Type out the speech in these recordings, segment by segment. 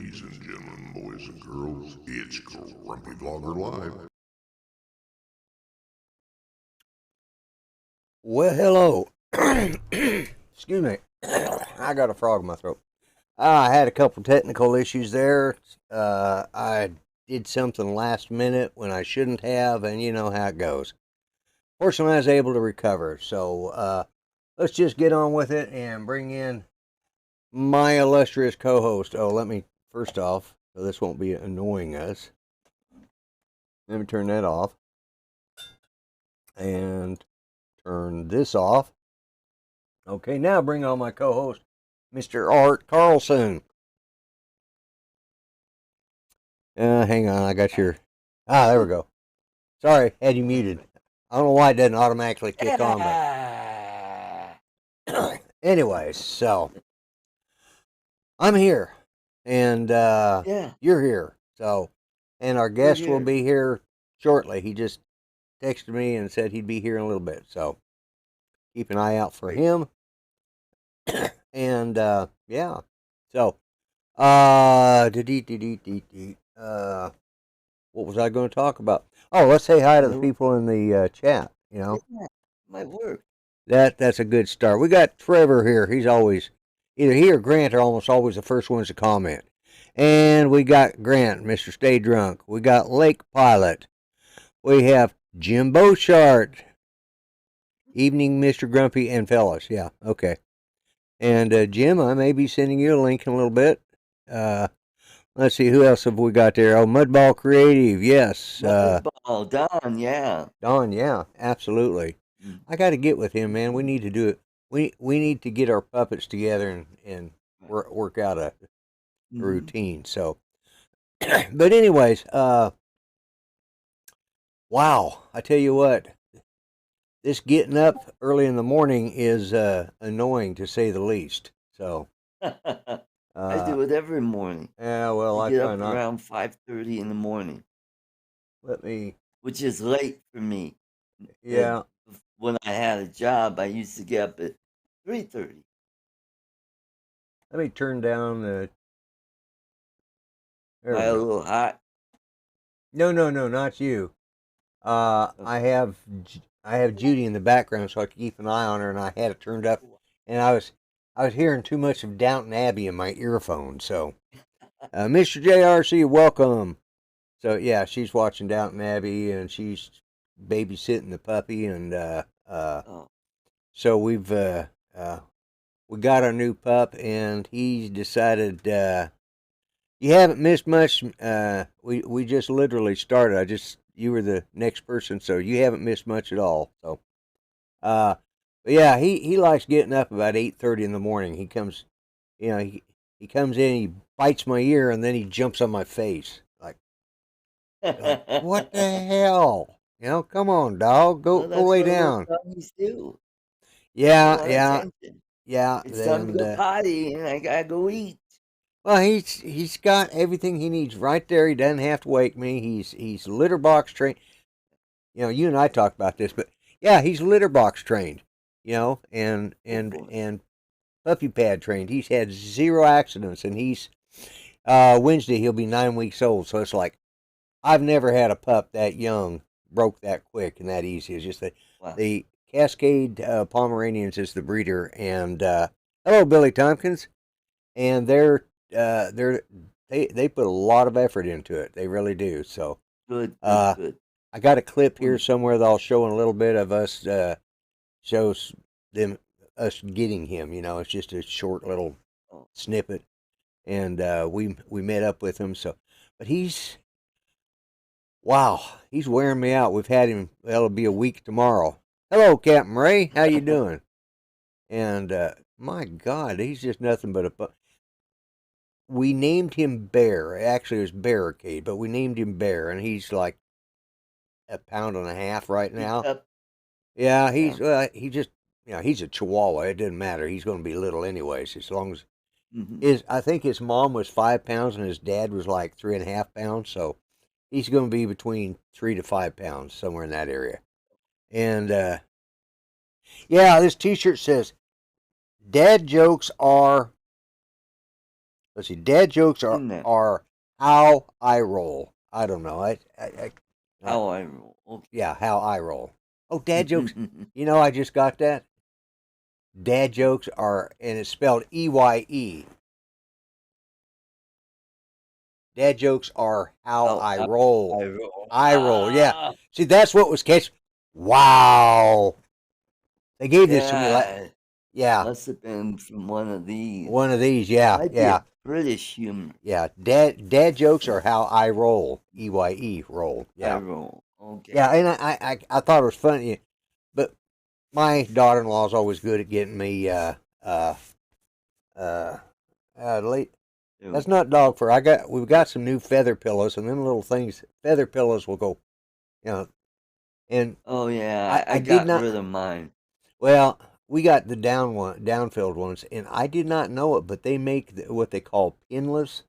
Ladies and gentlemen, boys and girls, it's Grumpy Vlogger Live. Well, hello. Excuse me. I got a frog in my throat. I had a couple technical issues there. I did something last minute when I shouldn't have, and you know how it goes. Fortunately, I was able to recover. So let's just get on with it and bring in my illustrious co-host. Oh, let me, first off, so this won't be annoying us. Let me turn that off. And turn this off. Okay, now bring on my co-host, Mr. Art Carlson. Hang on, I got your... there we go. Sorry, had you muted. I don't know why it doesn't automatically kick on, but... Anyways, so... I'm here, and you're here, so... And our guest will be here shortly. He just texted me and said he'd be here in a little bit, so... Keep an eye out for him. And, yeah. So, what was I going to talk about? Oh, let's say hi to the people in the chat, you know. Yeah, might work. That's a good start. We got Trevor here. He's always, either he or Grant are almost always the first ones to comment. And we got Grant, Mr. Stay Drunk. We got Lake Pilot. We have Jim Beauchart. Evening, Mr. Grumpy and fellas. Yeah, okay. And Jim, I may be sending you a link in a little bit. Let's see, who else have we got there? Oh, Mudball Creative, yes. Mudball, Don, yeah. Don, yeah, absolutely. I got to get with him, man. We need to do it. We need to get our puppets together and work out a routine. So, but anyways, wow, I tell you what. This getting up early in the morning is annoying, to say the least. So I do it every morning. Yeah, well, I get up around 5:30 in the morning. Which is late for me. Yeah. When I had a job, I used to get up at 3:30. Let me turn down the... Am I a little hot? No, not you. I have Judy in the background, so I can keep an eye on her, and I had it turned up, and I was hearing too much of Downton Abbey in my earphone. So, Mr. JRC, welcome. So yeah, she's watching Downton Abbey, and she's babysitting the puppy, and so we got our new pup, and he's decided. You haven't missed much. We just literally started. You were the next person, so you haven't missed much at all. So, but yeah, he likes getting up about 8:30 in the morning. He comes, he comes in, he bites my ear, and then he jumps on my face. Like what the hell? Come on, dog, go lay down. Yeah. It's time to go potty, and I gotta go eat. Well, he's got everything he needs right there. He doesn't have to wake me. He's litter box trained. You and I talked about this, but yeah, he's litter box trained. And puppy pad trained. He's had 0 accidents, and he's Wednesday he'll be 9 weeks old. So it's like I've never had a pup that young broke that quick and that easy. It's just that the Cascade Pomeranians is the breeder, and hello, Billy Tompkins, and they put a lot of effort into it. They really do. So good. I got a clip here somewhere that I'll show in a little bit of us shows them us getting him. It's just a short little snippet, and we met up with him. So, but he's wearing me out. We've had him. It'll be a week tomorrow. Hello, Captain Ray. How you doing? And my God, he's just nothing but a pup. We named him Bear. Actually, it was Barricade, but we named him Bear, and he's like 1.5 pounds right now. Yeah, he's he's a Chihuahua. It doesn't matter. He's going to be little anyways, as long as I think his mom was 5 pounds and his dad was like 3.5 pounds. So he's going to be between 3 to 5 pounds, somewhere in that area. And yeah, this T-shirt says, "Dad jokes are let's see. Dad jokes in there. are how I roll. I don't know. How I roll. Okay. Yeah, how I roll. Oh, dad jokes. You know, I just got that. Dad jokes are, and it's spelled EYE. Dad jokes are how I roll. I roll. I roll. Yeah. See, that's what was catch. Wow. They gave this to me like. Yeah. Must have been from one of these. One of these. Yeah. Might yeah. Be British humor. Yeah. Dad jokes are how I roll. EYE roll. Yeah. I roll. Okay. Yeah, and I thought it was funny, but my daughter-in-law is always good at getting me late. That's not dog fur. We've got some new feather pillows, and them little things, feather pillows will go, you know. And oh yeah, I got rid of mine. Well, we got the down-filled ones, and I did not know it, but they make what they call pinless.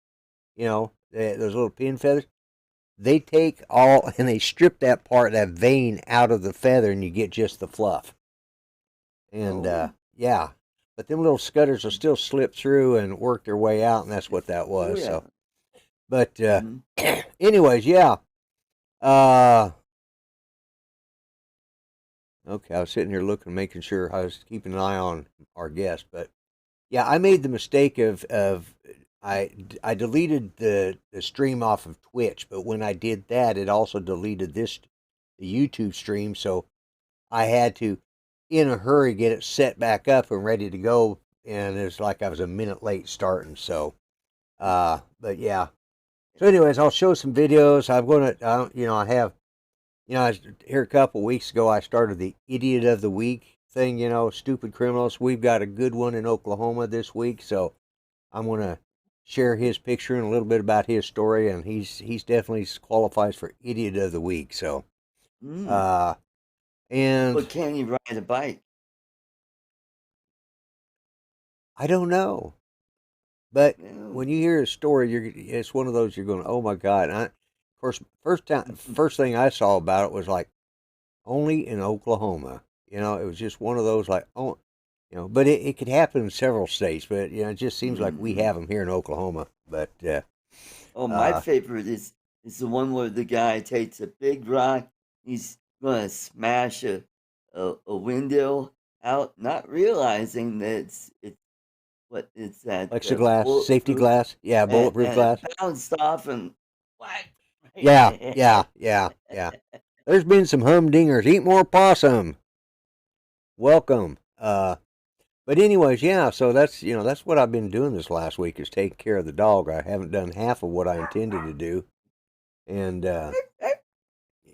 You know, those little pin feathers. They take all and they strip that vein out of the feather, and you get just the fluff. And yeah, but them little scutters will still slip through and work their way out, and that's what that was. Oh, yeah. So, but anyways, yeah. Okay, I was sitting here looking, making sure I was keeping an eye on our guest, but yeah, I made the mistake of I deleted the stream off of Twitch, but when I did that, it also deleted the YouTube stream, so I had to, in a hurry, get it set back up and ready to go, and it's like I was a minute late starting, so, but yeah. So anyways, I'll show some videos. I'm going to, here a couple weeks ago, I started the Idiot of the Week thing, stupid criminals. We've got a good one in Oklahoma this week, so I'm going to share his picture and a little bit about his story, and he's definitely qualifies for Idiot of the Week. So, and but can he ride a bike? I don't know, but when you hear a story, it's one of those you're going, oh my God! And of course, first thing I saw about it was like only in Oklahoma. It was just one of those like, oh. But it could happen in several states, but it just seems like we have them here in Oklahoma. But my favorite is the one where the guy takes a big rock, he's gonna smash a window out, not realizing that it's that plexiglass, safety glass, yeah, bulletproof glass. Bounced off and what? Yeah. There's been some humdingers. Eat more possum. Welcome. But anyways, yeah, so that's what I've been doing this last week is taking care of the dog. I haven't done half of what I intended to do. And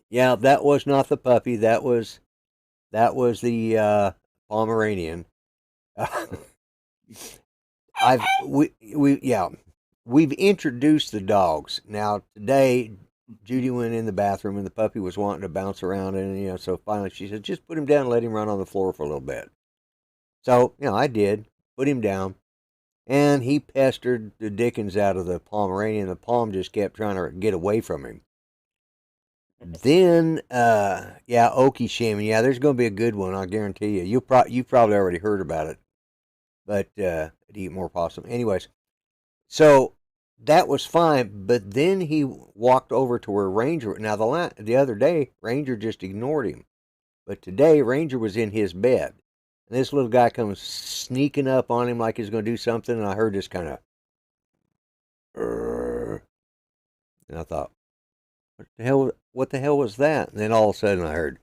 yeah, that was not the puppy. That was the Pomeranian. We've introduced the dogs. Now today Judy went in the bathroom and the puppy was wanting to bounce around, and so finally she said, just put him down and let him run on the floor for a little bit. So, I did, put him down, and he pestered the dickens out of the Pomeranian. The Pom just kept trying to get away from him. Then, Okie shaming. Yeah, there's going to be a good one, I guarantee you. You've probably already heard about it, but eat more possum. Anyways, so that was fine, but then he walked over to where Ranger. Now, the other day, Ranger just ignored him, but today, Ranger was in his bed. And this little guy comes sneaking up on him like he's going to do something, and I heard this kind of, and I thought, what the hell was that? And then all of a sudden I heard,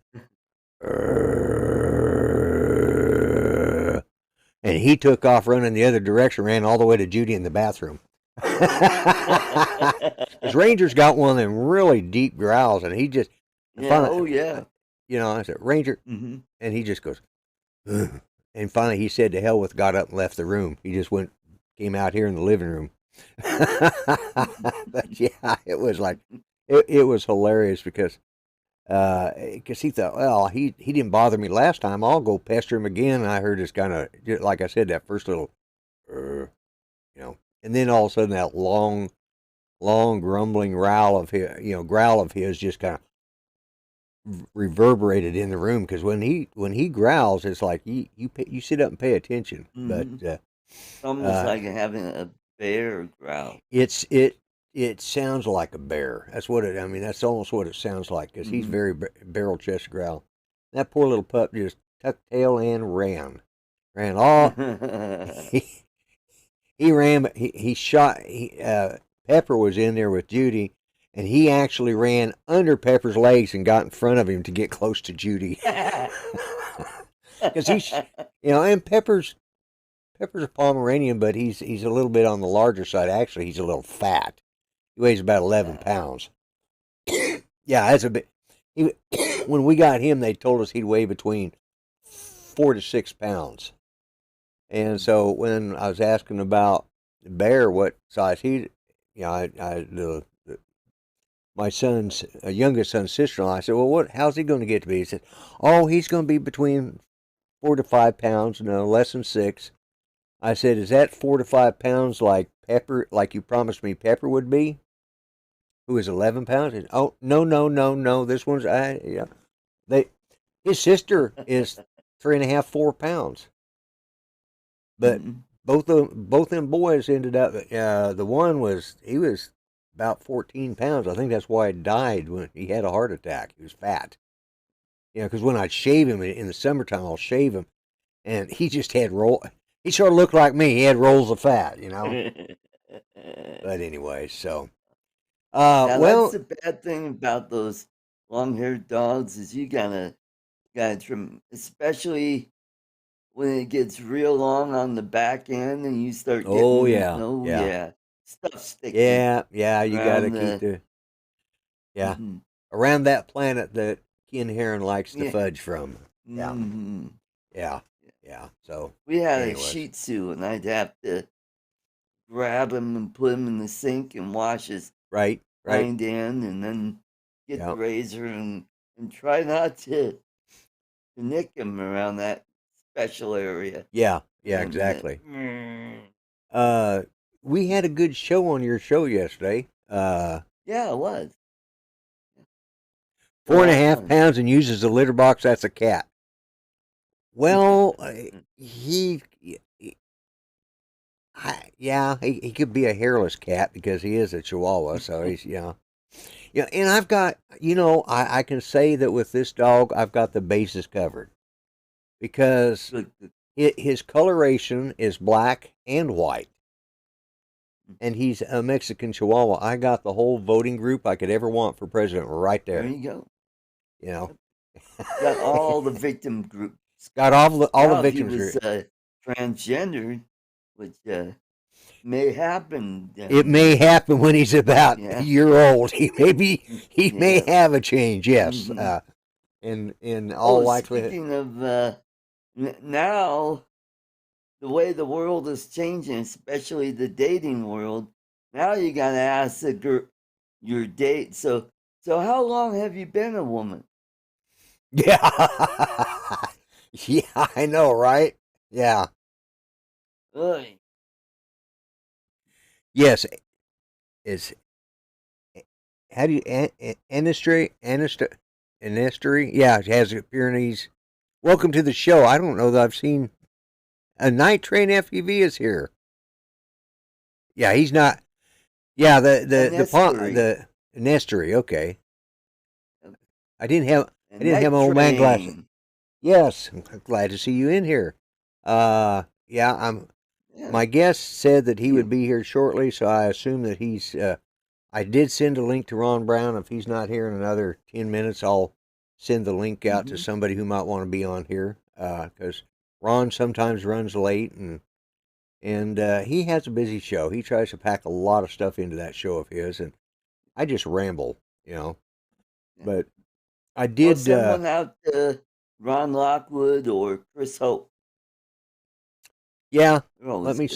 and he took off running the other direction, ran all the way to Judy in the bathroom. Because Ranger's got one of them really deep growls, and he just, I said, Ranger, and he just goes, and finally he said to hell with, got up and left the room. He just came out here in the living room. But yeah, it was like, it was hilarious because he thought, well, he didn't bother me last time. I'll go pester him again. And I heard this kind of, like I said, that first little, and then all of a sudden that long grumbling growl of his just kind of reverberated in the room, because when he growls, it's like you sit up and pay attention. But almost like having bear growl? It sounds like a bear. That's what it. I mean, that's almost what it sounds like because he's Mhm. very barrel chest growl. That poor little pup just tucked tail and ran all. He, he ran. He shot. Pepper was in there with Judy, and he actually ran under Pepper's legs and got in front of him to get close to Judy. Because and Pepper's a Pomeranian, but he's a little bit on the larger side. Actually, he's a little fat. He weighs about 11 pounds. Yeah, that's a bit. He, when we got him, they told us he'd weigh between 4 to 6 pounds. And so when I was asking about the bear, what size my son's youngest son's sister-in-law, I said, well, how's he going to get to be? He said, oh, he's going to be between 4 to 5 pounds, no less than 6. I said, is that 4 to 5 pounds like Pepper, like you promised me Pepper would be? Who is 11 pounds? And, oh, no. This one's, his sister is 3.5, 4 pounds. But both them boys ended up, the one he was about 14 pounds. I think that's why he died when he had a heart attack. He was fat. Because when I'd shave him in the summertime, I'll shave him. And he just had he sort of looked like me. He had rolls of fat, But anyway, so. Now Well, that's the bad thing about those long-haired dogs is you gotta trim, especially when it gets real long on the back end and you start oh getting yeah, stuff sticking yeah. You got to around keep the. yeah, Mhm. around that planet that Ken Heron likes to Yeah. fudge from. Yeah, Hmm. yeah. So, We had a anyways, Shih Tzu, and I'd have to grab him and put him in the sink and wash his right. hind end, and then get Yeah, the razor and try not to nick him around that special area. yeah, And exactly. Uh, we had a good show on your show yesterday. yeah, it was a Four and lot a of half fun. pounds and uses a litter box. That's a cat. Well, he could be a hairless cat because he is a Chihuahua. So he's yeah. And I've got I can say that with this dog I've got the bases covered because Good, good. his coloration is black and white, and he's a Mexican Chihuahua. I got the whole voting group I could ever want for president right There there. you go. You know, Got all the victim groups. got all the Now, if he victims. was transgender, which may happen It down the may road. happen when he's about a Yeah. year old. He may Yeah. have a change. Yes, Mhm. in all Oh, likelihood. speaking of now, the way the world is changing, especially the dating world, now you gotta ask your date. So how long have you been a woman? Yeah, yeah, I know, right? Yeah, Ugh. yes. Is how do you Anestry? Yeah, it has a Pyrenees. Welcome to the show. I don't know that I've seen a night train FUV is here. Yeah, he's not. Yeah, An estuary. the Nestory. Okay, A I didn't have night my old man glasses. train. Yes, I'm glad to see you in here. Yeah, Yeah. my guest said that he would You. be here shortly, so I assume that he's. I did send a link to Ron Brown. If he's not here in another 10 minutes, I'll send the link out to Hmm. somebody who might want to be on here because Ron sometimes runs late and he has a busy show. He tries to pack a lot of stuff into that show of his, and I just ramble. Yeah. But I Well, did. send one out to Ron Lockwood or Chris Hope. Yeah, They're let always me. good.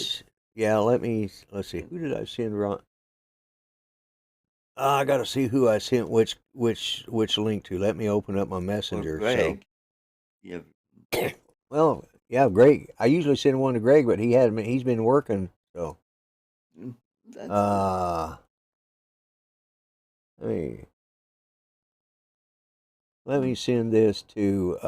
Let's see. Yeah. Who did I send Ron? I got to see who I sent which link to. Let me open up my Or messenger. So, Greg. Yeah. well, yeah, Greg. I usually send one to Greg, but he's been working. So, That's good. uh, let me let me send this to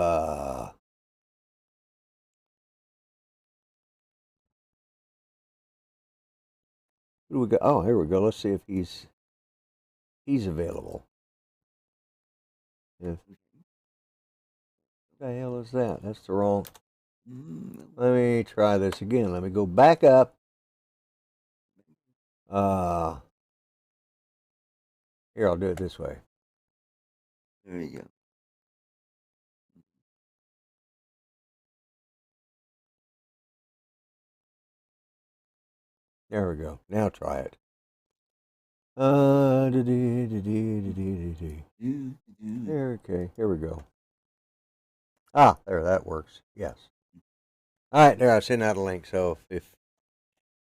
Who do we got? Oh, here we go. Let's see if he's available. If, what the hell is that? That's the wrong. Let me try this again. Let me go back up. Here, I'll do it this way. There you go. There we go. Now try it. Okay, here we go. Ah, there, that works. Yes. All right, there, I sent out a link. So if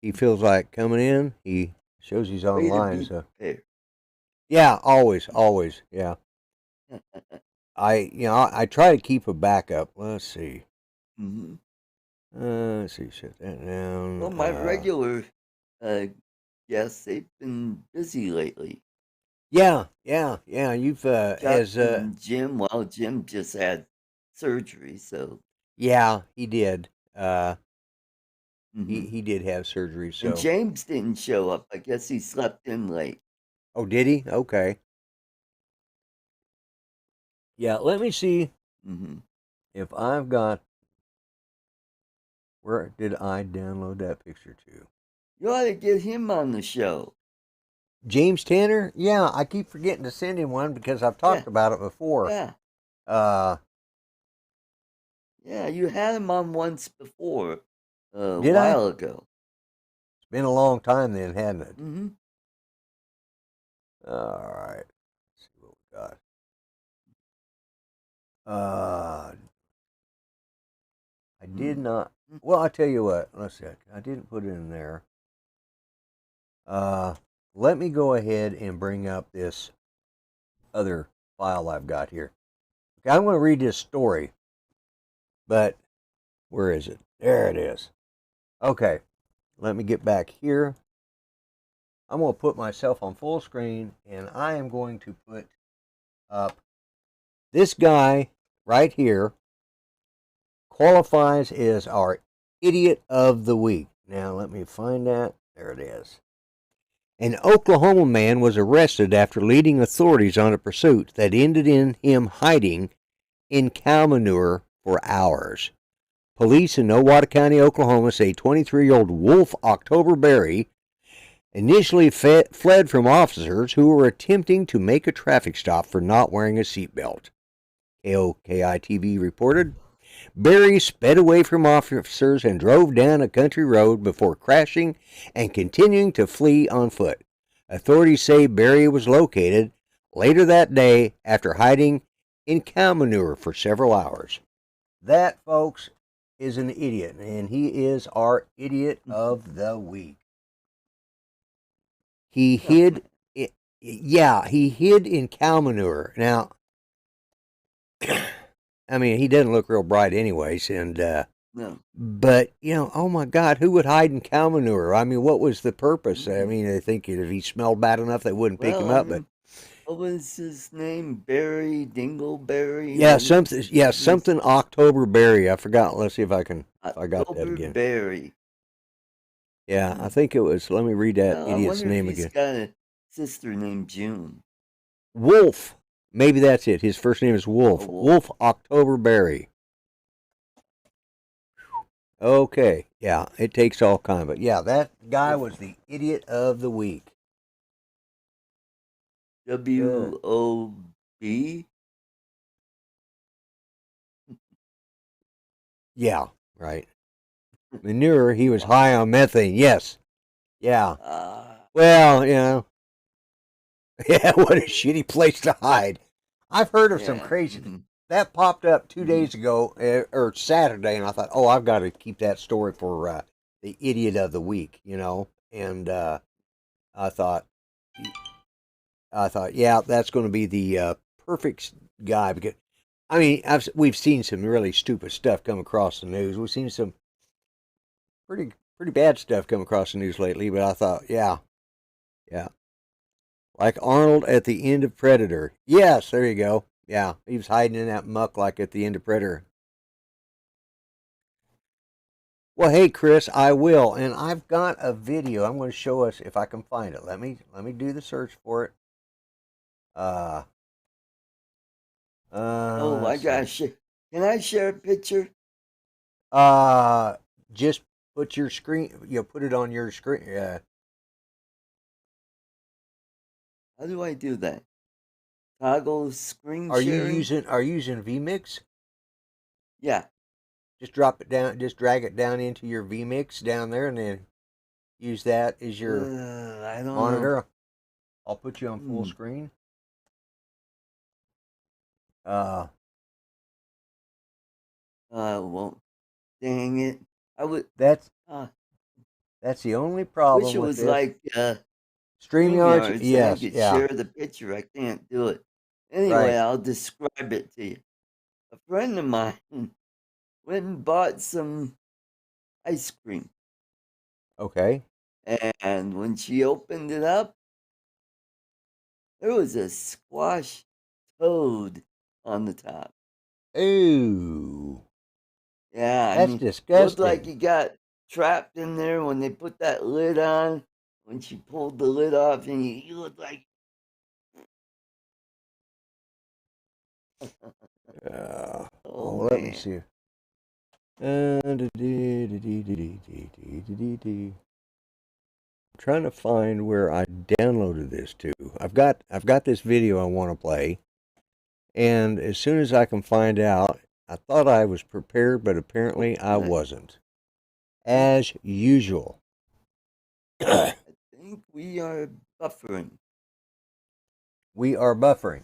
he feels like coming in, he shows he's online. So yeah, always, yeah. I try to keep a backup. Let's see. Let's see, shut that down. Well, my regular guests, they've been busy lately. Yeah. You've Jim. Well, Jim just had surgery, so yeah, he did. He did have surgery. So and James didn't show up. I guess he slept in late. Oh, did he? Okay. Yeah, let me see if I've got. Where did I download that picture to? You ought to get him on the show. James Tanner? Yeah, I keep forgetting to send him one because I've talked about it before. Yeah. Yeah, you had him on once before, a Did while ago. It's been a long time then, hasn't it? All right. Let's see what we got. I did not. Well, I tell you what. Let's see. I didn't put it in there. Let me go ahead and bring up this other file I've got here. Okay, I'm going to read this story. But where is it? There it is. Okay, let me get back here. I'm going to put myself on full screen, and I am going to put up this guy right here. Qualifies as our Idiot of the Week. Now, let me find that. There it is. An Oklahoma man was arrested after leading authorities on a pursuit that ended in him hiding in cow manure for hours. Police in Nowata County, Oklahoma say 23-year-old Wolf October Berry initially fled from officers who were attempting to make a traffic stop for not wearing a seatbelt. KOKI-TV reported. Berry sped away from officers and drove down a country road before crashing and continuing to flee on foot. Authorities say Berry was located later that day after hiding in cow manure for several hours. That, folks, is an idiot, and he is our Idiot of the Week. He hid, he hid in cow manure. Now, I mean, he doesn't look real bright anyways, and no. But oh my God, who would hide in cow manure? I mean, what was the purpose? I mean, I think if he smelled bad enough, they wouldn't pick him up. But what was his name? Barry Dingleberry? Yeah, something. Yeah, something October Berry. I forgot. Let's see if I can. If I got that again. October Berry. Yeah, I think it was. Let me read that idiot's name again. He's got a sister named June. Wolf. Maybe that's it. His first name is Wolf. Wolf October Berry. Okay. Yeah, it takes all kind. But yeah, that guy was the Idiot of the Week. W-O-B? Yeah, right. Manure, he was high on methane. Yes. Yeah. Well, yeah, what a shitty place to hide. I've heard of some crazy. That popped up 2 days ago, or Saturday, and I thought, oh, I've got to keep that story for the Idiot of the Week, And I thought, yeah, that's going to be the perfect guy because, I mean, we've seen some really stupid stuff come across the news. We've seen some pretty bad stuff come across the news lately, but I thought, yeah. Like Arnold at the end of Predator. Yes, there you go. Yeah, he was hiding in that muck like at the end of Predator. Well, hey, Chris, I will, and I've got a video. I'm going to show us if I can find it. Let me do the search for it. Uh, Oh, I let's see. gotta share. Can I share a picture? Uh, just put your screen. Put it on your screen. How do I do that? Toggle screen Are you sharing? using vMix? Yeah. Just drop it down. Just drag it down into your vMix down there, and then use that as your I don't know. monitor. I'll put you on full screen. Well, dang it. I would. That's Uh, that's the only wish problem it with was this. like StreamYard's, StreamYards, and I yes, could yeah, share the picture. I can't do it. Anyway, right. I'll describe it to you. A friend of mine went and bought some ice cream, Okay. and when she opened it up, there was a squash toad on the top. Ooh, Yeah, I that's mean, looked like disgusting. he got trapped in there when they put that lid on. When she pulled the lid off, and he looked like. Oh Let me man. see. Trying to find where I downloaded this to. I've got this video I want to play, and as soon as I can find out, I thought I was prepared, but apparently I I wasn't. think As usual. I think we are buffering. We are buffering.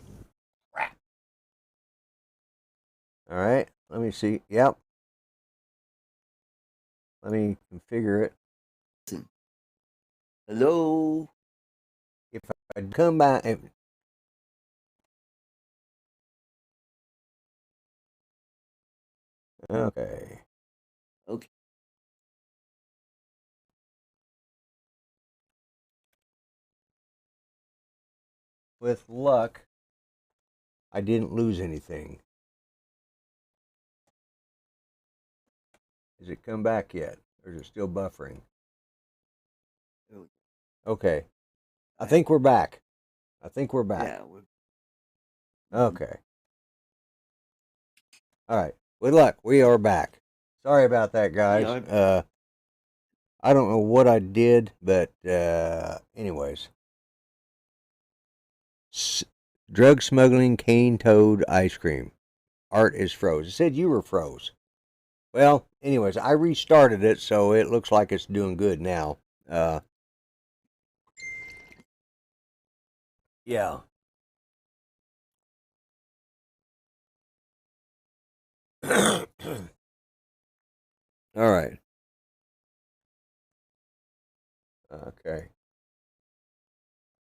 All right, let me see. Yep, let me configure it. Listen. Hello. If I come back, okay. Okay. With luck, I didn't lose anything. Has it come back yet? Or is it still buffering? Okay. I think we're back. I think we're back. Yeah. Okay. All right. With luck, we are back. Sorry about that, We guys. are. I don't know what I did, but anyways. Drug smuggling cane toad ice cream. Art is froze. It said you were froze. Well, anyways, I restarted it, so it looks like it's doing good now. Yeah. All right. Okay.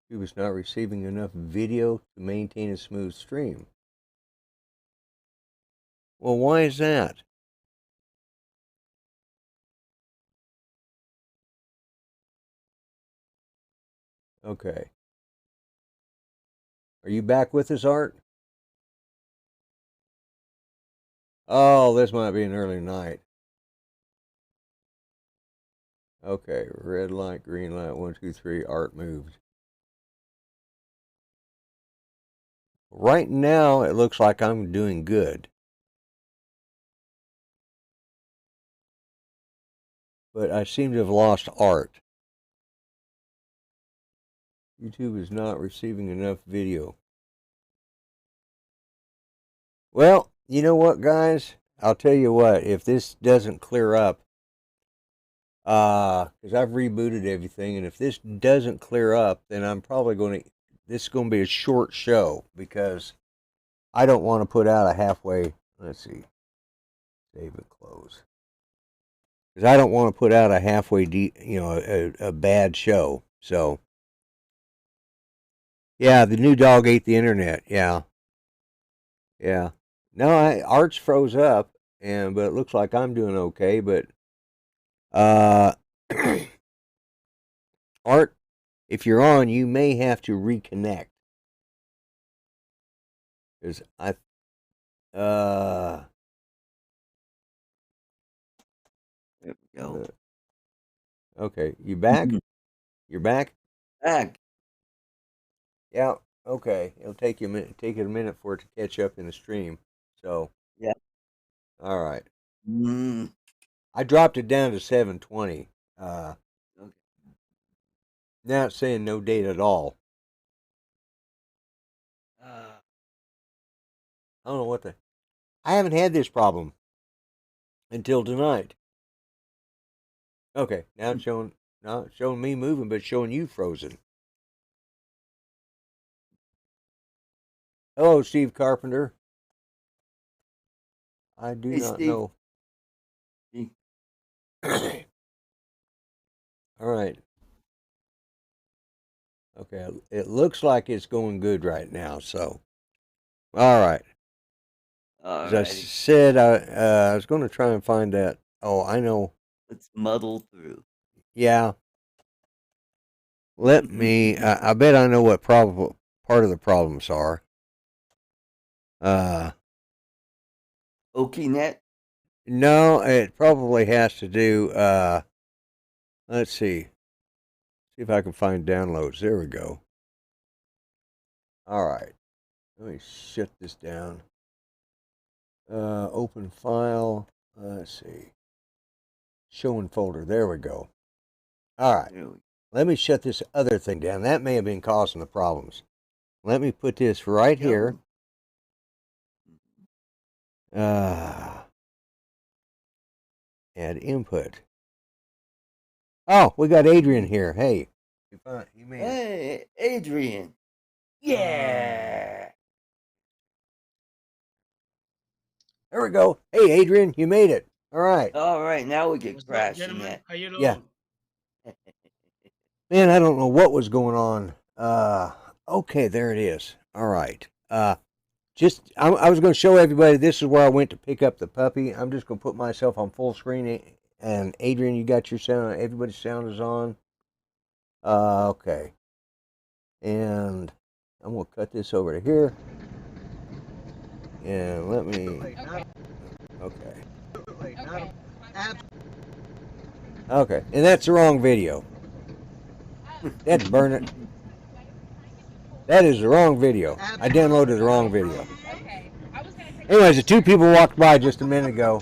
He was not receiving enough video to maintain a smooth stream. Well, why is that? Okay. Are you back with us, Art? Oh, this might be an early night. Okay. Red light, green light, 1, 2, 3. Art moved. Right now, it looks like I'm doing good. But I seem to have lost Art. YouTube is not receiving enough video. Well, you know what, guys? I'll tell you what, if this doesn't clear up, because I've rebooted everything, and if this doesn't clear up, then I'm probably going to, this is going to be a short show, because I don't want to put out a halfway, let's see, save and close. Because I don't want to put out a halfway, a bad show. So, yeah, the new dog ate the internet. Yeah, yeah. No, Art's froze up, but it looks like I'm doing okay. But uh, Art, if you're on, you may have to reconnect. Because uh, go. Okay, you back? You're back? Back. Yeah. Okay. It'll take you a minute. Take it a minute for it to catch up in the stream. So. Yeah. All right. Mm. I dropped it down to 720. Okay. Now it's saying no data at all. Uh, I don't know what the. I haven't had this problem until tonight. Okay. Now it's showing. Now it's showing me moving, but it's showing you frozen. Hello, Steve Carpenter. I do hey, not Steve. know. All right. Okay. It looks like it's going good right now. So, all right. As I said, I was going to try and find that. Oh, I know. Let's muddle through. Yeah. Let me. I bet I know what part of the problems are. OKNet? No, it probably has to do. Let's see. See if I can find downloads. There we go. All right. Let me shut this down. Open file. Let's see. Show in folder. There we go. All right. Let me shut this other thing down. That may have been causing the problems. Let me put this right here. Add input. Oh, we got Adrian here. Hey. You made Hey, Adrian. Yeah. There we go. Hey, Adrian, you made it. All right. All right, now we get crashing gentlemen? that. How you doing? Yeah. Man, I don't know what was going on. Okay, there it is. All right. I was going to show everybody this is where I went to pick up the puppy. I'm just going to put myself on full screen. And Adrian, you got your sound. Everybody's sound is on. Okay. And I'm going to cut this over to here. And let me. Okay. Okay. And that's the wrong video. That's burn it. That is the wrong video. I downloaded the wrong video. Anyways, the two people walked by just a minute ago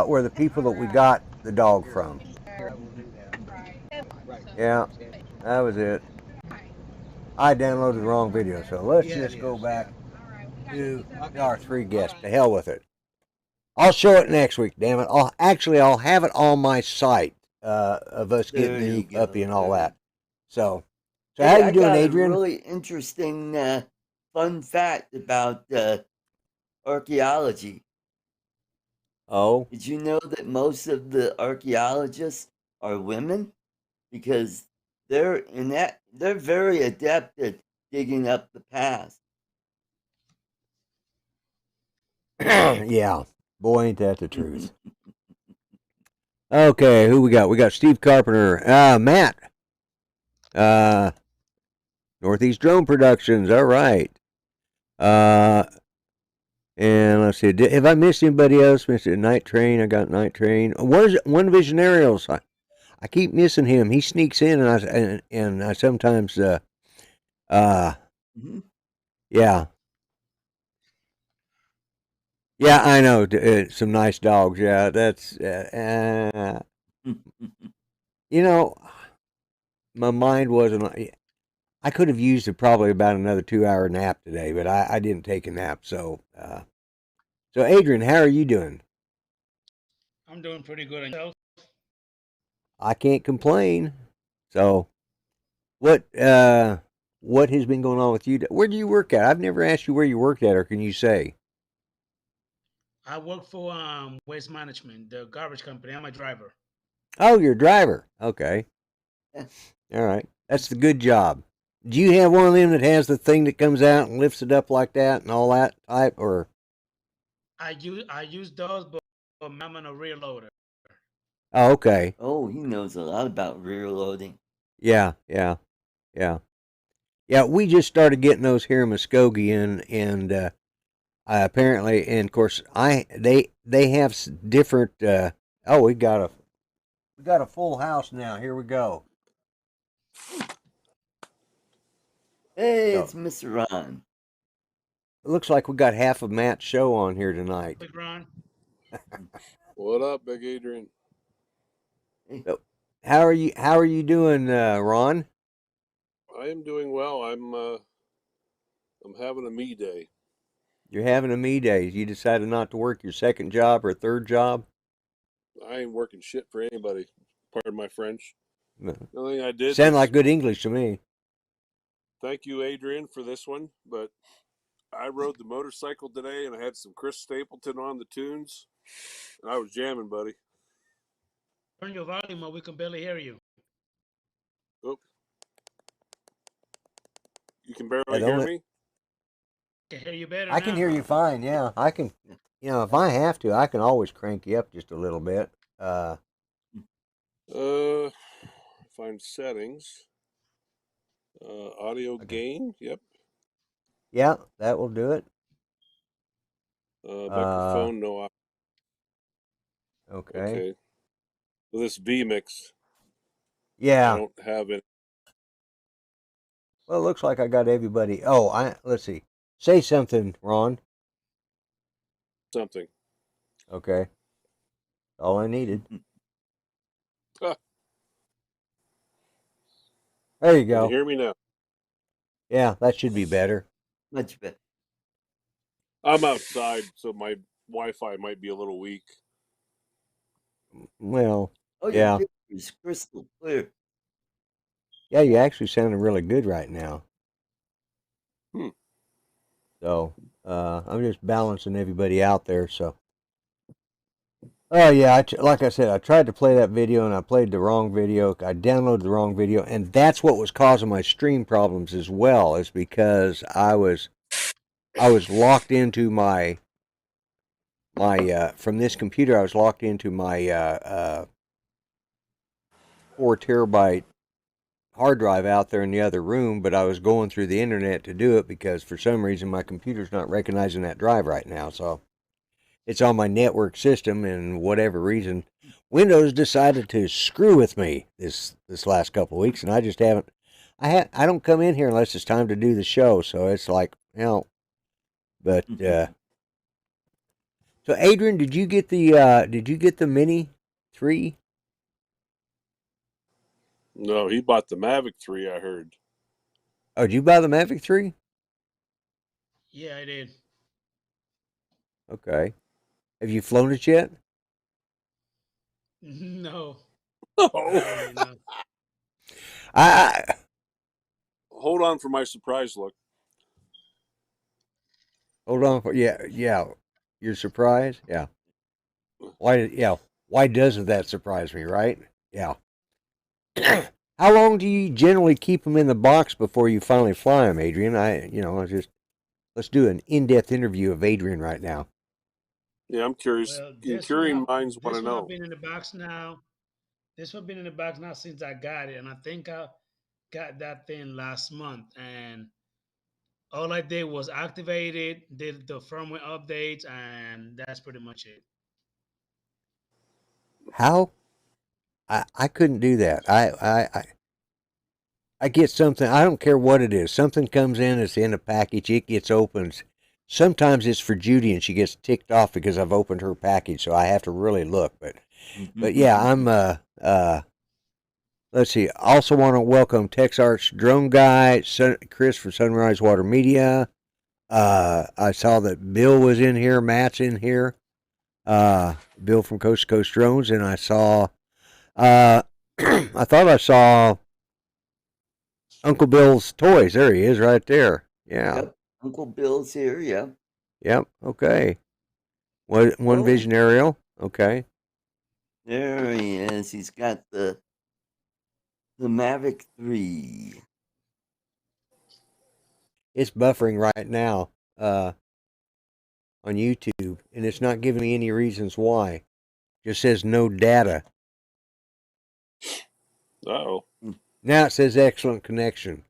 were the people that we got the dog from. Yeah, that was it. I downloaded the wrong video, so let's just go back to our three guests. To hell with it. I'll show it next week, damn it. I'll have it on my site of us getting the new puppy and all that. So hey, how you doing, got Adrian? A really interesting fun fact about archaeology. Oh. Did you know that most of the archaeologists are women? Because they're very adept at digging up the past. Yeah. Boy, ain't that the truth. Okay, who we got? We got Steve Carpenter. Matt. Northeast Drone Productions. All right. And let's see. Have I missed anybody else? Missed it. Night Train. I got Night Train. Where's One Vision Aerials? I keep missing him. He sneaks in, and I sometimes Mm-hmm. yeah. Yeah, I know. Some nice dogs. Yeah, that's you know, my mind wasn't. I could have used probably about another 2-hour nap today, but I didn't take a nap. So, so Adrian, how are you doing? I'm doing pretty good. And yourself? I can't complain. So, what has been going on with you? Where do you work at? I've never asked you where you work at, or can you say? I work for Waste Management, the garbage company. I'm a driver. Oh, you're a driver. Okay. All right. That's the good job. Do you have one of them that has the thing that comes out and lifts it up like that and all that type, or? I use those, but I'm on a rear loader. Oh, okay. Oh, he knows a lot about rear loading. Yeah. We just started getting those here in Muskogee, and apparently, and of course, they have different. Oh, we got We got a full house now. Here we go. Hey, So it's Mr. Ron. it looks like we got half of Matt's show on here tonight. Big Ron. What up, Big Adrian? So, how are you? How are you doing, Ron? I am doing well. I'm having a me day. You're having a me day. You decided not to work your second job or third job. I ain't working shit for anybody. Pardon my French. No. The only thing I did Sound was like good English to me. thank you, Adrian, for this one. But I rode the motorcycle today and I had some Chris Stapleton on the tunes, and I was jamming, buddy. Turn your volume up. We can barely hear you. Oh, you can Yeah, barely hear me. Can hear you better I now. can hear you fine. Yeah, I can. You know, if I have to, I can always crank you up just a little bit. Find settings. Audio Okay. gain. Yep. Yeah, that will do it. Microphone. No. Okay. Okay. Well, this vMix, I Yeah. don't have it. Well, it looks like I got everybody. Oh, let's see. Say something, Ron. Something. Okay. All I needed. Ah, There you can you go. hear me now? Yeah, that should be better. Much better. I'm outside, so my Wi-Fi might be a little weak. Well, Oh, your yeah. picture is crystal clear. Yeah, you actually sounding really good right now. Hmm. So, I'm just balancing everybody out there. So, oh yeah, like I said, I tried to play that video and I played the wrong video. I downloaded the wrong video, and that's what was causing my stream problems as well. Is because I was locked into my from this computer. I was locked into my 4 terabyte hard drive out there in the other room, but I was going through the internet to do it because for some reason my computer's not recognizing that drive right now. So it's on my network system, and whatever reason, Windows decided to screw with me this last couple of weeks, and I just haven't. I don't come in here unless it's time to do the show, so it's like, you know. But so Adrian, did you get the Mini 3? No, he bought the Mavic 3, I heard. Oh, did you buy the Mavic 3? Yeah, I did. Okay. Have you flown it yet? No. Oh, Really, no. I hold on for my surprise look. hold on for yeah. You're surprised? Yeah. Why doesn't that surprise me, right? Yeah. How long do you generally keep them in the box before you finally fly them, Adrian? Let's do an in-depth interview of Adrian right now. Yeah, I'm curious. Well, Inquiring minds want to this one I've know. been in the box now. This one been in the box now since I got it, and I think I got that thing last month. And all I did was activate it, did the firmware updates, and that's pretty much it. How? I couldn't do that. I get something. I don't care what it is. Something comes in. It's in a package. It gets opened. Sometimes it's for Judy, and she gets ticked off because I've opened her package. So I have to really look. But yeah, I'm let's see. I also want to welcome TexArts Drone Guy, Chris from Sunrise Water Media. I saw that Bill was in here. Matt's in here. Bill from Coast to Coast Drones, and I saw. I thought I saw Uncle Bill's toys. There he is, right there. Yeah. Yep. Uncle Bill's here. Yep. Yep. Okay. One Oh, vision aerial. Okay. there he is. He's got the Mavic 3. It's buffering right now. On YouTube, and it's not giving me any reasons why. Just says no data. Uh-oh. Now it says excellent connection,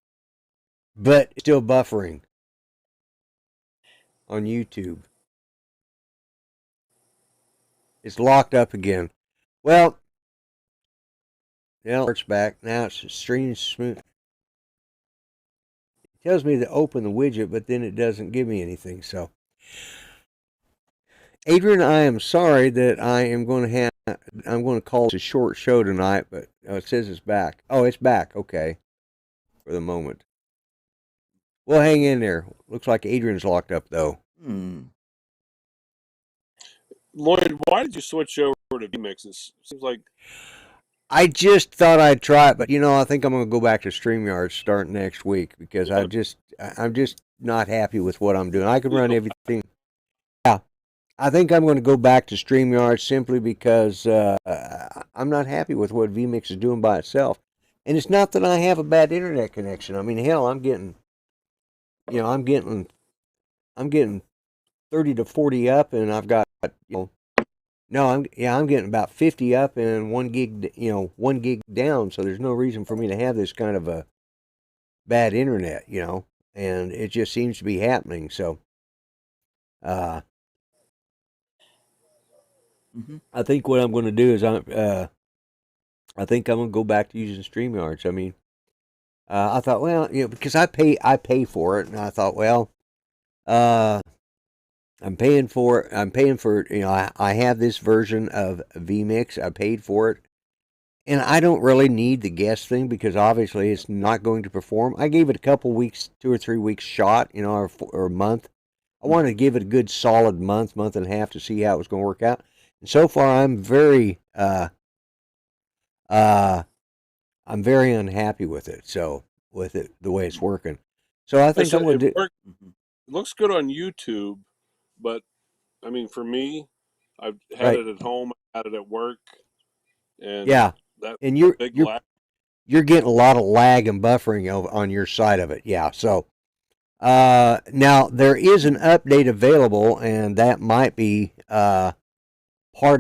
but it's still buffering on YouTube. It's locked up again. Well, Now it's back. Now it's stream smooth. It tells me to open the widget, but then it doesn't give me anything. So, Adrian, I am sorry that I'm going to call it a short show tonight, but it says it's back. Oh, it's back. Okay, for the moment. We'll hang in there. Looks like Adrian's locked up though. Lloyd, why did you switch over to VMix? It seems like I just thought I'd try it, but I think I'm going to go back to StreamYard starting next week because I'm just not happy with what I'm doing. I can run everything. Yeah, I think I'm going to go back to StreamYard simply because I'm not happy with what VMix is doing by itself. And it's not that I have a bad internet connection. I mean, hell, I'm getting 30 to 40 up, and I've got No, I'm getting about 50 up and 1 gig down, so there's no reason for me to have this kind of a bad internet, and it just seems to be happening. So I think what I'm going to do is I think I'm going to go back to using StreamYards. I mean, I thought, well, because I pay for it, and I thought, well, I'm paying for it. I have this version of vMix. I paid for it. And I don't really need the guest thing because obviously it's not going to perform. I gave it a couple weeks, 2 or 3 weeks shot, or a month. I wanted to give it a good solid month and a half to see how it was going to work out. And so far I'm very unhappy with it. So with it the way it's working. So I think I'm going to do it looks good on YouTube, but I mean for me, I've had it at home, I had it at work, and and you're getting a lot of lag and buffering on your side of it. Yeah. So now there is an update available, and that might be part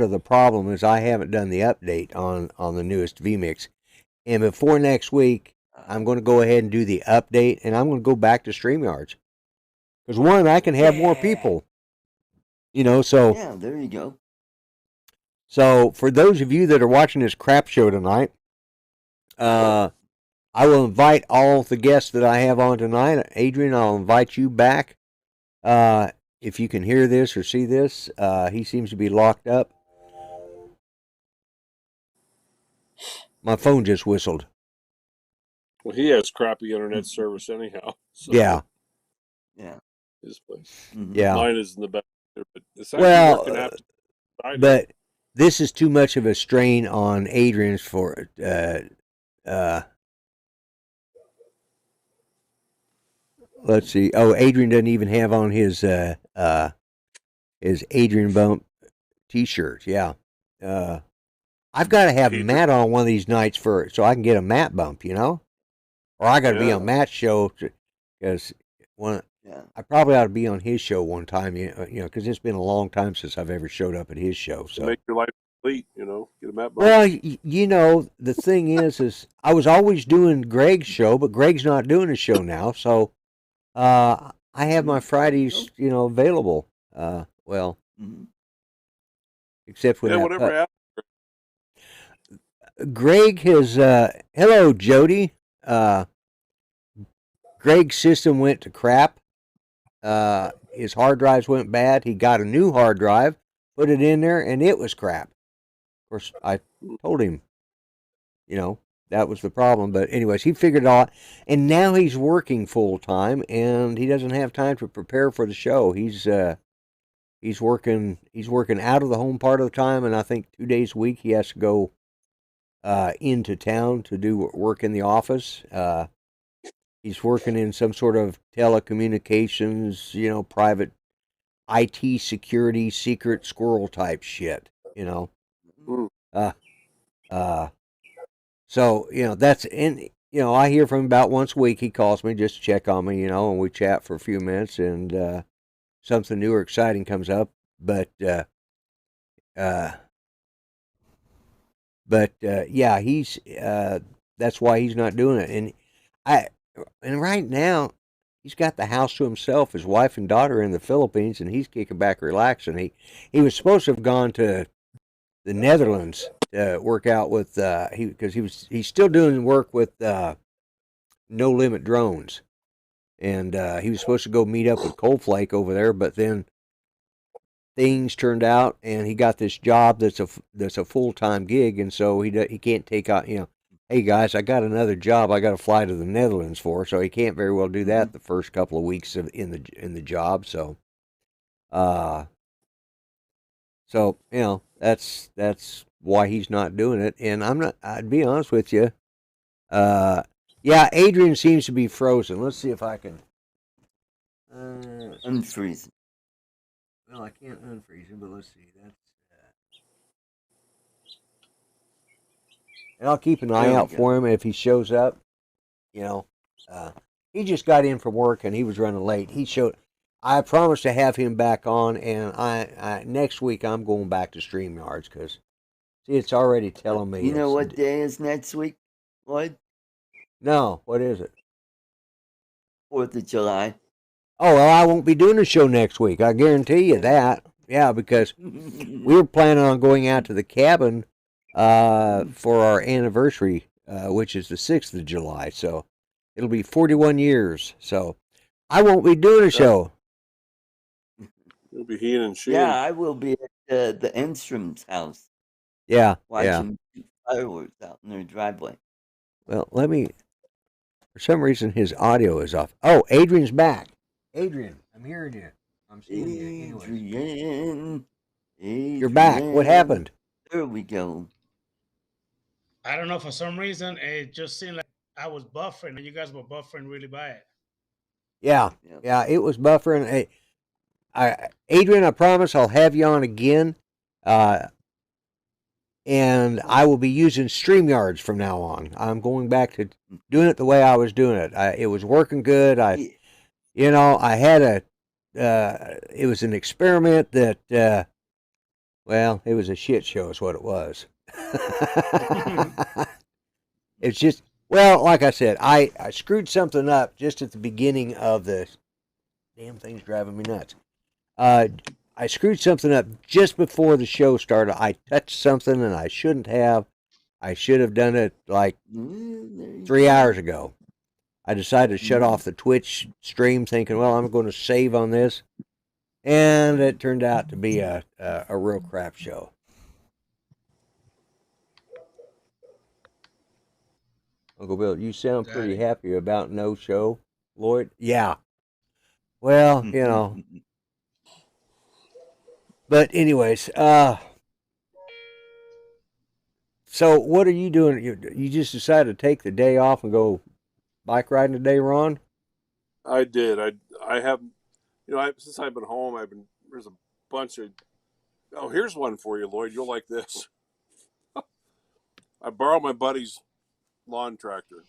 of the problem is I haven't done the update on the newest vMix. And before next week, I'm going to go ahead and do the update, and I'm going to go back to StreamYards. Because one, I can have more people. So yeah, there you go. So for those of you that are watching this crap show tonight, I will invite all the guests that I have on tonight. Adrian, I'll invite you back. If you can hear this or see this, he seems to be locked up. My phone just whistled. Well, he has crappy internet service anyhow. So yeah. His place. Yeah. Mine is in the back there, but it's actually working out. But this is too much of a strain on Adrian's for let's see. Oh, Adrian doesn't even have on his Adrian Bump t-shirt. Yeah. I've got to have Matt on one of these nights so I can get a Matt bump, or I got to be on Matt's show because I probably ought to be on his show one time, because it's been a long time since I've ever showed up at his show. So make your life complete, get a Matt bump. Well, the thing is I was always doing Greg's show, but Greg's not doing his show now, so I have my Fridays, available. Except when whatever happens. Greg has hello Jody. Greg's system went to crap. His hard drives went bad. He got a new hard drive, put it in there, and it was crap. Of course, I told him, that was the problem. But anyways, he figured it out, and now he's working full time, and he doesn't have time to prepare for the show. He's working out of the home part of the time, and I think 2 days a week he has to go into town to do work in the office. He's working in some sort of telecommunications, private IT security, secret squirrel type shit, So, that's in, I hear from him about once a week. He calls me just to check on me, and we chat for a few minutes, and something new or exciting comes up. But yeah, he's that's why he's not doing it. And right now he's got the house to himself. His wife and daughter are in the Philippines, and he's kicking back relaxing. He was supposed to have gone to the Netherlands work out with because he's still doing work with No Limit Drones, and he was supposed to go meet up with Cold Flake over there, but then things turned out, and he got this job that's a full-time gig, and so he can't take out, hey guys, I got another job I got to fly to the Netherlands for, so he can't very well do that the first couple of weeks in the job. So, that's why he's not doing it, and I'm not. I'd be honest with you. Yeah, Adrian seems to be frozen. Let's see if I can unfreeze. Well, I can't unfreeze him, but let's see. And I'll keep an eye out for him if he shows up. He just got in from work and he was running late. I promised to have him back on, and I next week I'm going back to StreamYards because it's already telling me. You know what day is next week, Lloyd? No, what is it? 4th of July. Oh, well, I won't be doing the show next week. I guarantee you that. Yeah, because we were planning on going out to the cabin for our anniversary, which is the 6th of July. So it'll be 41 years. So I won't be doing a show. You'll be he and she. Yeah, I will be at the Enstrom's house. Yeah, watching fireworks out in their driveway. Well, for some reason, his audio is off. Oh, Adrian's back. Adrian, I'm hearing you. I'm seeing you. Adrian. You're back. What happened? There we go. I don't know. For some reason, it just seemed like I was buffering, and you guys were buffering really bad. Yeah, it was buffering. Adrian, I promise I'll have you on again, and I will be using StreamYards from now on. I'm going back to doing it the way I was doing it. It was working good. I had it was an experiment that, well, it was a shit show is what it was. It's just, well, like I said, I screwed something up just at the beginning of the damn thing's driving me nuts. I screwed something up just before the show started. I touched something and I shouldn't have. I should have done it like 3 hours ago. I decided to shut off the Twitch stream thinking, well, I'm going to save on this. And it turned out to be a real crap show. Uncle Bill, you sound pretty happy about no show, Lloyd? Yeah. Well, But anyways, so what are you doing? You just decided to take the day off and go bike riding today, Ron? I did. I have, since I've been home, there's a bunch of, oh, here's one for you, Lloyd. You'll like this. I borrowed my buddy's lawn tractor.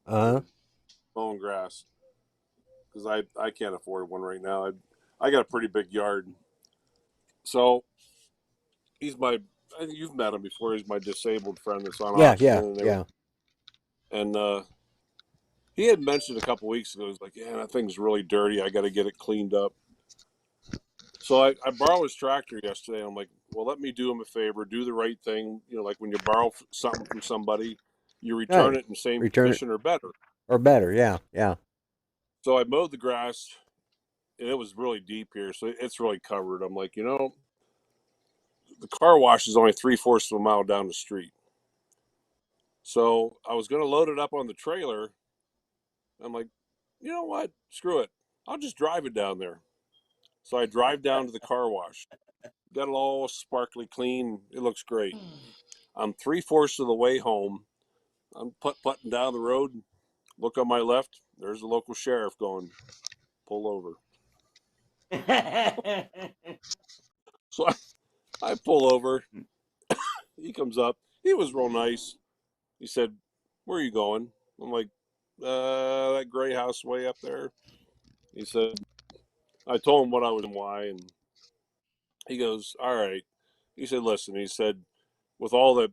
Mowing grass. Because I can't afford one right now. I got a pretty big yard. So I think you've met him before. He's my disabled friend that's on oxygen. Yeah. And he had mentioned a couple weeks ago, he's like, yeah, that thing's really dirty. I got to get it cleaned up. So I borrowed his tractor yesterday. I'm like, well, let me do him a favor. Do the right thing. Like when you borrow something from somebody, you return it in the same condition or better. Or better, yeah. So I mowed the grass, and it was really deep here, so it's really covered. I'm like, the car wash is only 3/4 of a mile down the street. So I was going to load it up on the trailer. I'm like, you know what? Screw it. I'll just drive it down there. So I drive down to the car wash. Got it all sparkly clean. It looks great. I'm 3/4 of the way home. I'm putting down the road. Look on my left. There's the local sheriff going, pull over. So I pull over. He comes up. He was real nice. He said, where are you going? I'm like, that gray house way up there. He said, I told him what I was and why. And he goes, all right. He said, listen, he said, with all the,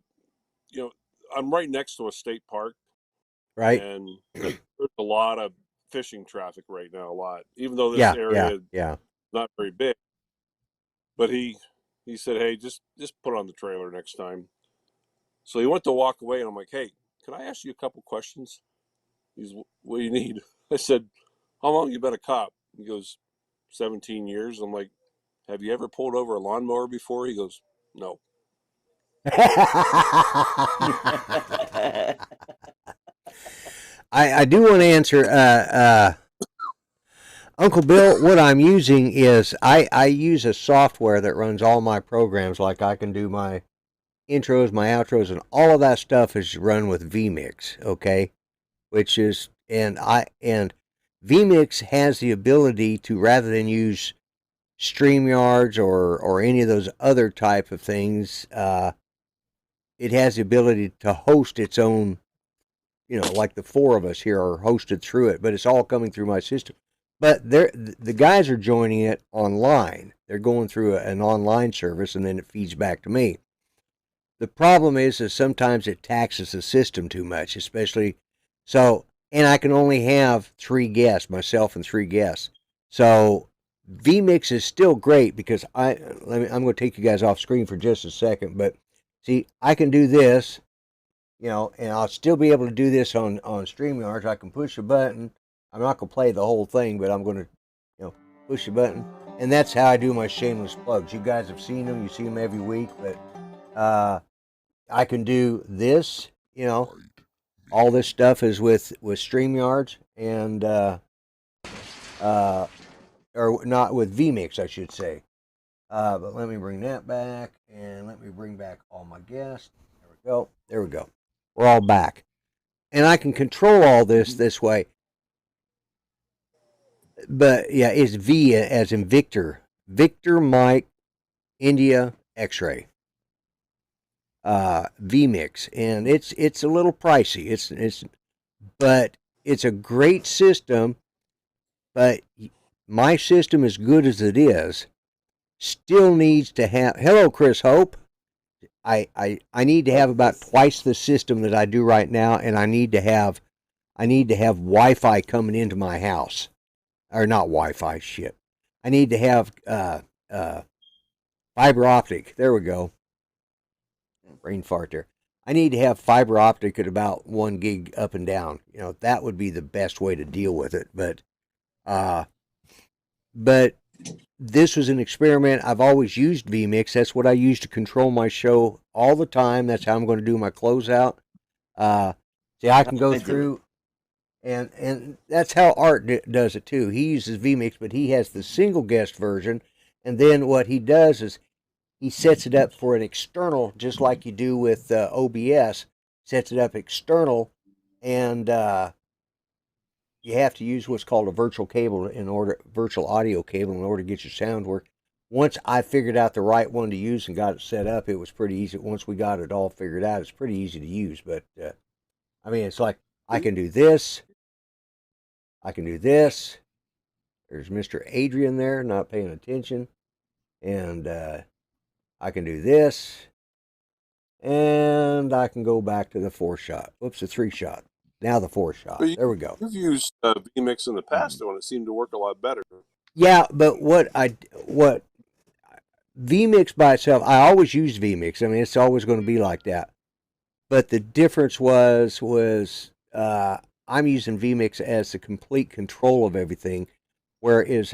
I'm right next to a state park. Right. And there's a lot of fishing traffic right now, a lot. Even though this area is not very big. But he said, hey, just put on the trailer next time. So he went to walk away, and I'm like, hey, can I ask you a couple questions? He's, what do you need? I said, how long you been a cop? He goes, 17 years. I'm like, have you ever pulled over a lawnmower before? He goes, no. I do want to answer, Uncle Bill. What I'm using is I use a software that runs all my programs. Like I can do my intros, my outros, and all of that stuff is run with vMix. Okay, which is and vMix has the ability to, rather than use StreamYards or any of those other type of things, it has the ability to host its own. Like the four of us here are hosted through it, but it's all coming through my system. But the guys are joining it online. They're going through an online service, and then it feeds back to me. The problem is sometimes it taxes the system too much, especially so. And I can only have 3 guests, myself and 3 guests. So vMix is still great because I'm going to take you guys off screen for just a second, but see, I can do this, and I'll still be able to do this on StreamYards. I can push a button. I'm not going to play the whole thing, but I'm going to, push the button. And that's how I do my shameless plugs. You guys have seen them. You see them every week, but I can do this, all this stuff is with StreamYards and, or not with vMix, I should say. But let me bring that back, and let me bring back all my guests. There we go. There we go. We're all back. And I can control all this way. But yeah, it's V as in Victor. Victor, Mike, India, X-ray. vMix. And it's a little pricey. But it's a great system. But my system, as good as it is, still needs to have. Hello, Chris Hope. I need to have about twice the system that I do right now, and I need to have Wi-Fi coming into my house, or not Wi-Fi. Shit, I need to have fiber optic. There we go. Brain fart there. I need to have fiber optic at about 1 gig up and down. That would be the best way to deal with it. But this was an experiment. I've always used vMix. That's what I use to control my show all the time. That's how I'm going to do my closeout. See, I can go through, and that's how Art does it too. He uses vMix, but he has the single guest version. And then what he does is he sets it up for an external, just like you do with OBS. Sets it up external, and you have to use what's called a virtual audio cable in order to get your sound work. Once I figured out the right one to use and got it set up, it was pretty easy. Once we got it all figured out, it's pretty easy to use. But I mean, it's like I can do this. I can do this. There's Mr. Adrian there, not paying attention. And I can do this. And I can go back to the 4-shot. Whoops, the 3-shot. Now the 4-shot. There we go. You've used vMix in the past, though, and it seemed to work a lot better. Yeah, but what vMix by itself, I always use vMix. I mean, it's always going to be like that. But the difference was I'm using vMix as the complete control of everything, whereas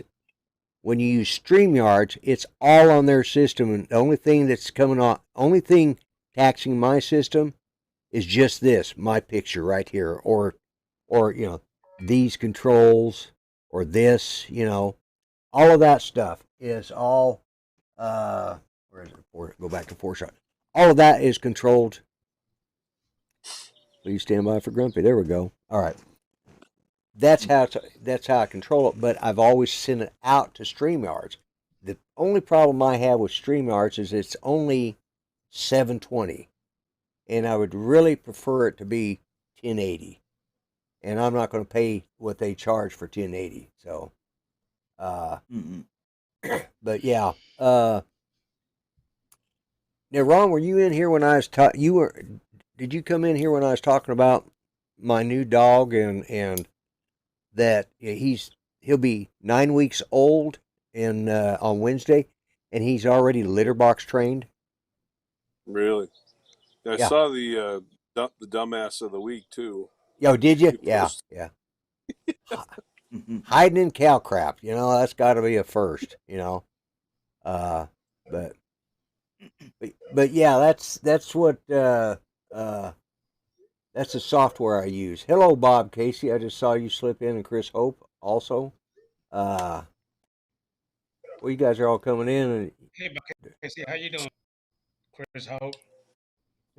when you use StreamYards, it's all on their system, and the only thing that's only thing taxing my system is just this, my picture right here, or these controls, or this, all of that stuff is all where is it? Go back to 4-shot. All of that is controlled. Please stand by for Grumpy. There we go. All right. That's how I control it, but I've always sent it out to StreamYards. The only problem I have with StreamYards is it's only 720. And I would really prefer it to be 1080. And I'm not going to pay what they charge for 1080. So, but yeah. Now, Ron, were you in here when I was did you come in here when I was talking about my new dog and that he'll be 9 weeks old on Wednesday, and he's already litter box trained? Really? I Yeah. saw the dumbass of the week too. Yo, did you? You Yeah, post- yeah. Hiding in cow crap, that's got to be a first, but yeah, that's what that's the software I use. Hello, Bob Casey. I just saw you slip in, and Chris Hope also. Well, you guys are all coming in, and Hey, Casey, how you doing, Chris Hope?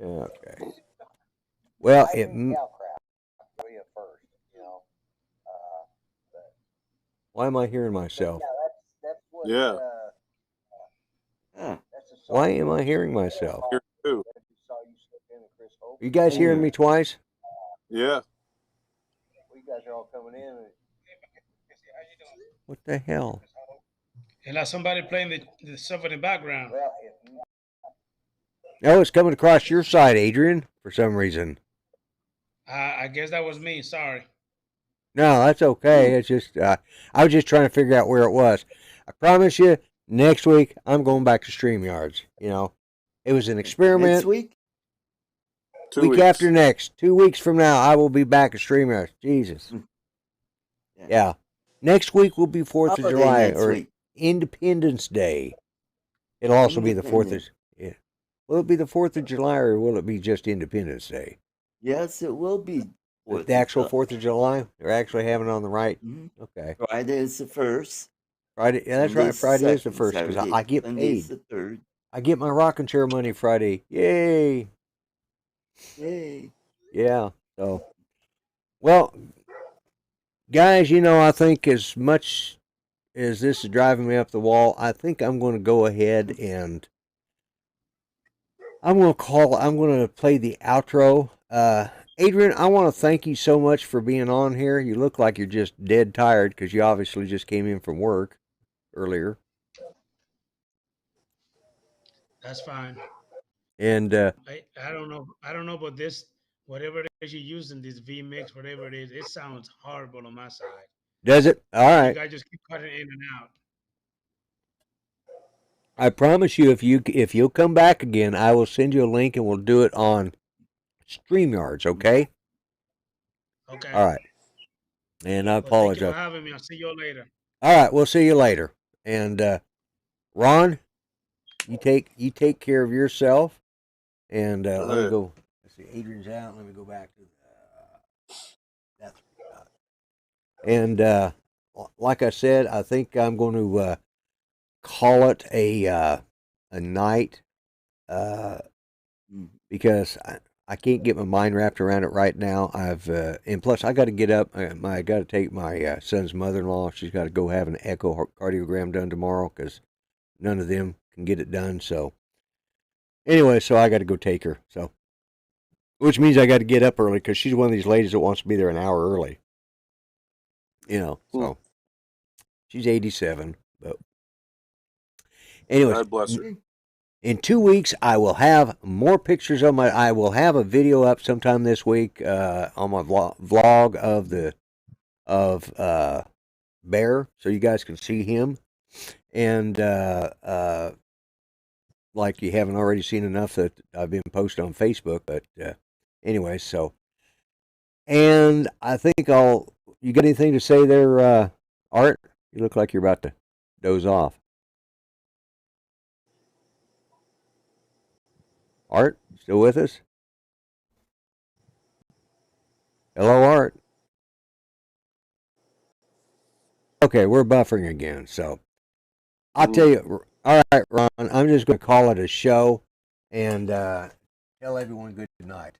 okay. Well, why am I hearing myself? Yeah, Why am I hearing myself? here too. Are you guys hearing me twice? Yeah. What the hell? And like somebody playing the stuff in the background. Oh, it's coming across your side, Adrian, for some reason. I guess that was me. Sorry. No, that's okay. It's just I was just trying to figure out where it was. I promise you, next week I'm going back to StreamYards. It was an experiment. Next week? Week after next, 2 weeks from now, I will be back at StreamYards. Jesus. Yeah. Next week will be 4th of July or Independence Day. It'll also be the 4th of. Yeah. Will it be the 4th of July or will it be just Independence Day? Yes, it will be. The actual 4th of July? They're actually having it on the right? Mm-hmm. Okay. Friday is the 1st. Friday, yeah, that's right. Friday is the 1st because I get Sunday's paid. the 3rd. I get my rocking chair money Friday. Yay! Yay. Yeah. So, well, guys, I think as much as this is driving me up the wall, I think I'm going to go ahead and I'm going to play the outro. Adrian, I want to thank you so much for being on here. You look like you're just dead tired because you obviously just came in from work earlier. That's fine. And I don't know. I don't know about this. Whatever it is you're using, this VMix, whatever it is, it sounds horrible on my side. Does it? All right. You guys just keep cutting in and out. I promise you, if you'll come back again, I will send you a link and we'll do it on StreamYards. Okay. Okay. All right. And I apologize. Well, thank you for having me. I'll see you later. All right, we'll see you later. And Ron, you take care of yourself. And let me go. Let's see, Adrian's out. Let me go back to that's. And like I said, I think I'm going to call it a night because I can't get my mind wrapped around it right now. And plus I got to get up. I got to take my son's mother-in-law. She's got to go have an echocardiogram done tomorrow because none of them can get it done. So anyway, so I got to go take her. So, which means I got to get up early because she's one of these ladies that wants to be there an hour early. So she's 87. But anyway, God bless her. In 2 weeks, I will have more pictures of I will have a video up sometime this week on my vlog of Bear, so you guys can see him. And like you haven't already seen enough that I've been posted on Facebook, but anyway, so. And I think you got anything to say there, Art? You look like you're about to doze off. Art, still with us? Hello, Art. Okay, we're buffering again, so I'll tell you. All right, Ron, I'm just going to call it a show and tell everyone good night.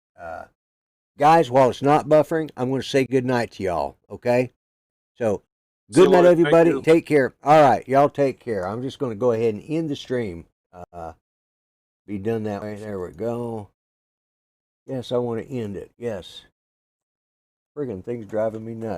Guys, while it's not buffering, I'm going to say good night to y'all, okay? So, good night, everybody. Take care. All right, y'all take care. I'm just going to go ahead and end the stream. Be done that way. There we go. Yes, I want to end it. Yes. Friggin' thing's driving me nuts.